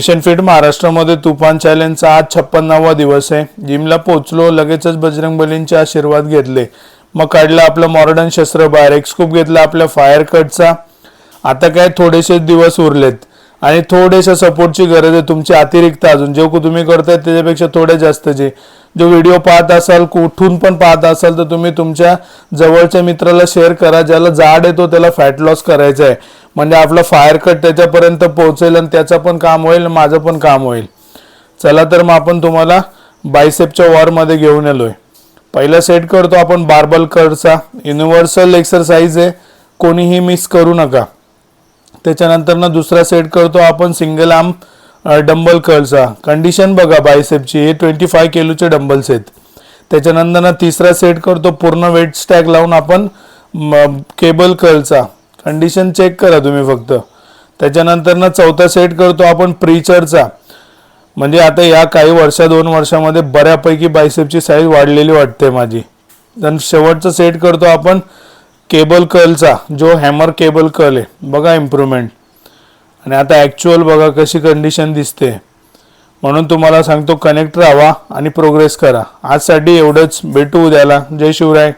Mission fit महाराष्ट्रामध्ये तुफान चॅलेंजचा आज 56वा दिवस आहे। जिमला पोहोचलो, लगेचच बजरंगबलींचे आशीर्वाद घेतले, मग काढलं आपलं मॉडर्न शस्त्र बाहेर, एक स्कूप घेतला आपल्या फायर कटचा। आता काय थोडेसे दिवस उरलेत आणि थोडेशा सपोर्टची गरज आहे तुमची अतिरिक्त, अजून जे तुम्ही करताय त्याच्यापेक्षा थोडे जास्तचे। जो व्हिडिओ पाहत असाल, कुठून पण पाहत असाल, तर तुम्ही तुमच्या जवळच्या मित्राला शेअर करा, ज्याला जाड येतो त्याला फॅट लॉस करायचा आहे, म्हणजे आपला फायर कट त्याच्यापर्यंत पोहोचेल आणि त्याचं पण काम होईल, माझं पण काम होईल। चला तर मग आपण तुम्हाला बायसेपच्या वॉरमध्ये घेऊन आलोय। पहिला सेट करतो आपण बार्बल कर्लचा, युनिव्हर्सल एक्सरसाइज आहे, कोणीही मिस करू नका। त्याच्यानंतर ना दुसरा सेट करतो आपण सिंगल आर्म डंबल कर्लचा। कंडिशन बघा बायसेपची, हे 25 किलोचे डंबल्स आहेत। त्याच्यानंतर ना तिसरा सेट करतो पूर्ण वेट स्टॅक लावून आपण केबल कर्लचा। कंडिशन चेक करा तुम्ही फक्त। त्याच्यानंतर ना चौथा सेट करतो आपण प्रीचरचा, म्हणजे आता या काही दोन वर्षामध्ये बऱ्यापैकी बायसेपची साईज वाढलेली वाटते माझी। then शेवटचा सेट करतो आपण केबल कर्लचा, जो हॅमर केबल कर्ल आहे, बघा इम्प्रूव्हमेंट। आणि आता ॲक्च्युअल बघा कशी कंडिशन दिसते, म्हणून तुम्हाला सांगतो कनेक्ट राहा आणि प्रोग्रेस करा। आजसाठी एवढंच, भेटू उद्याला। जय शिवराय।